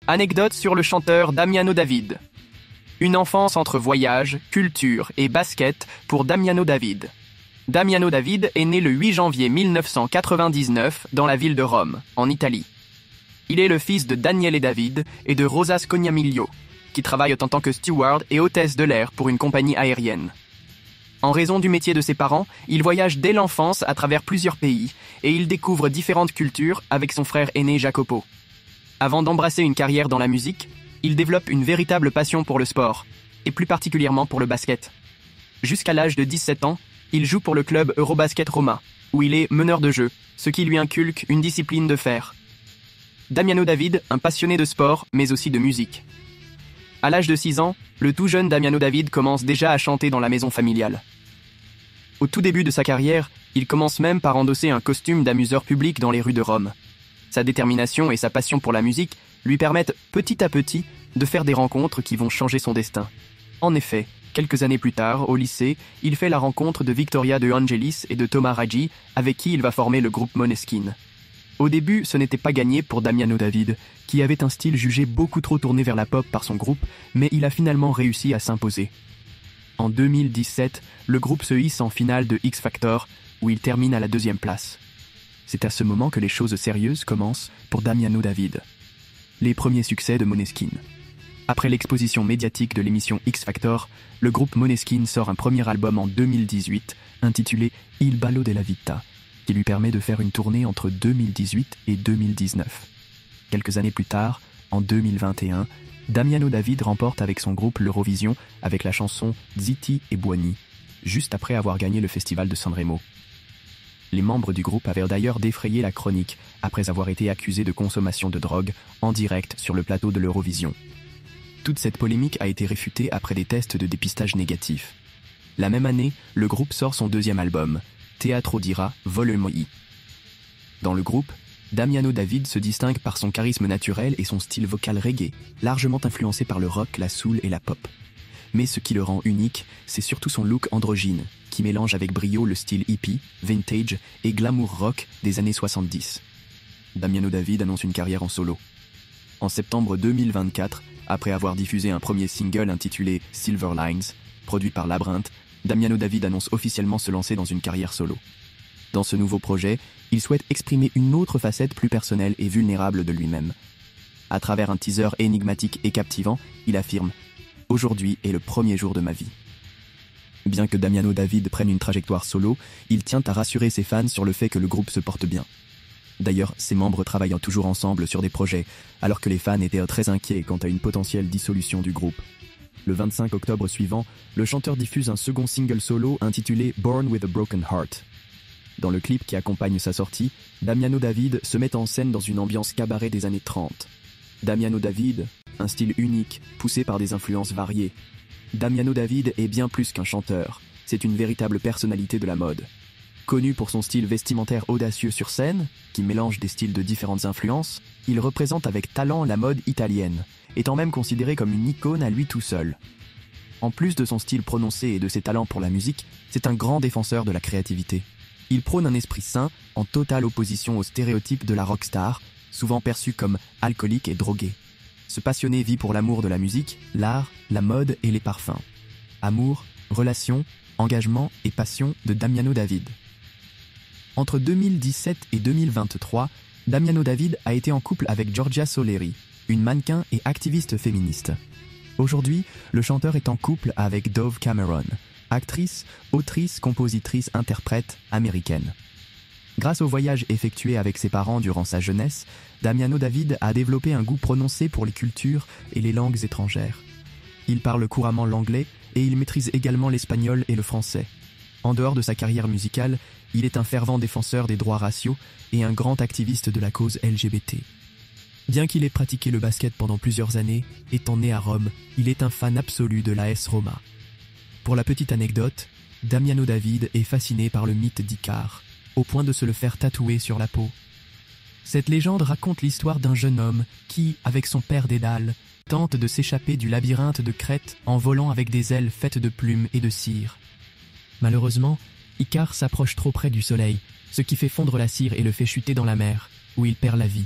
Anecdote sur le chanteur Damiano David. Une enfance entre voyage, culture et basket pour Damiano David. Damiano David est né le 8 janvier 1999 dans la ville de Rome, en Italie. Il est le fils de Daniele David et de Rosa Scognamiglio, qui travaillent en tant que steward et hôtesse de l'air pour une compagnie aérienne. En raison du métier de ses parents, il voyage dès l'enfance à travers plusieurs pays et il découvre différentes cultures avec son frère aîné Jacopo. Avant d'embrasser une carrière dans la musique, il développe une véritable passion pour le sport, et plus particulièrement pour le basket. Jusqu'à l'âge de 17 ans, il joue pour le club Eurobasket Roma, où il est meneur de jeu, ce qui lui inculque une discipline de fer. Damiano David, un passionné de sport, mais aussi de musique. À l'âge de 6 ans, le tout jeune Damiano David commence déjà à chanter dans la maison familiale. Au tout début de sa carrière, il commence même par endosser un costume d'amuseur public dans les rues de Rome. Sa détermination et sa passion pour la musique lui permettent petit à petit de faire des rencontres qui vont changer son destin. En effet, quelques années plus tard, au lycée, il fait la rencontre de Victoria De Angelis et de Thomas Raggi, avec qui il va former le groupe Måneskin. Au début, ce n'était pas gagné pour Damiano David, qui avait un style jugé beaucoup trop tourné vers la pop par son groupe, mais il a finalement réussi à s'imposer. En 2017, le groupe se hisse en finale de X Factor, où il termine à la 2e place. C'est à ce moment que les choses sérieuses commencent pour Damiano David. Les premiers succès de Måneskin. Après l'exposition médiatique de l'émission X Factor, le groupe Måneskin sort un premier album en 2018, intitulé Il ballo della vita, qui lui permet de faire une tournée entre 2018 et 2019. Quelques années plus tard, en 2021, Damiano David remporte avec son groupe l'Eurovision avec la chanson Zitti e Buoni, juste après avoir gagné le festival de Sanremo. Les membres du groupe avaient d'ailleurs défrayé la chronique après avoir été accusés de consommation de drogue en direct sur le plateau de l'Eurovision. Toute cette polémique a été réfutée après des tests de dépistage négatifs. La même année, le groupe sort son 2e album, Teatro Dira Volume I. Dans le groupe, Damiano David se distingue par son charisme naturel et son style vocal reggae, largement influencé par le rock, la soul et la pop. Mais ce qui le rend unique, c'est surtout son look androgyne, qui mélange avec brio le style hippie, vintage et glamour rock des années 70. Damiano David annonce une carrière en solo. En septembre 2024, après avoir diffusé un premier single intitulé Silver Lines, produit par Labyrinthe, Damiano David annonce officiellement se lancer dans une carrière solo. Dans ce nouveau projet, il souhaite exprimer une autre facette plus personnelle et vulnérable de lui-même. À travers un teaser énigmatique et captivant, il affirme « Aujourd'hui est le premier jour de ma vie ». Bien que Damiano David prenne une trajectoire solo, il tient à rassurer ses fans sur le fait que le groupe se porte bien. D'ailleurs, ses membres travaillent toujours ensemble sur des projets, alors que les fans étaient très inquiets quant à une potentielle dissolution du groupe. Le 25 octobre suivant, le chanteur diffuse un second single solo intitulé Born with a Broken Heart. Dans le clip qui accompagne sa sortie, Damiano David se met en scène dans une ambiance cabaret des années 30. Damiano David, un style unique, poussé par des influences variées. Damiano David est bien plus qu'un chanteur, c'est une véritable personnalité de la mode. Connu pour son style vestimentaire audacieux sur scène, qui mélange des styles de différentes influences, il représente avec talent la mode italienne, étant même considéré comme une icône à lui tout seul. En plus de son style prononcé et de ses talents pour la musique, c'est un grand défenseur de la créativité. Il prône un esprit sain, en totale opposition aux stéréotypes de la rockstar, souvent perçue comme alcoolique et droguée. Ce passionné vit pour l'amour de la musique, l'art, la mode et les parfums. Amour, relations, engagement et passion de Damiano David. Entre 2017 et 2023, Damiano David a été en couple avec Giorgia Soleri, une mannequin et activiste féministe. Aujourd'hui, le chanteur est en couple avec Dove Cameron, actrice, autrice, compositrice, interprète américaine. Grâce au voyage effectué avec ses parents durant sa jeunesse, Damiano David a développé un goût prononcé pour les cultures et les langues étrangères. Il parle couramment l'anglais et il maîtrise également l'espagnol et le français. En dehors de sa carrière musicale, il est un fervent défenseur des droits raciaux et un grand activiste de la cause LGBT. Bien qu'il ait pratiqué le basket pendant plusieurs années, étant né à Rome, il est un fan absolu de l'AS Roma. Pour la petite anecdote, Damiano David est fasciné par le mythe d'Icare, au point de se le faire tatouer sur la peau. Cette légende raconte l'histoire d'un jeune homme qui, avec son père Dédale, tente de s'échapper du labyrinthe de Crète en volant avec des ailes faites de plumes et de cire. Malheureusement, Icare s'approche trop près du soleil, ce qui fait fondre la cire et le fait chuter dans la mer, où il perd la vie.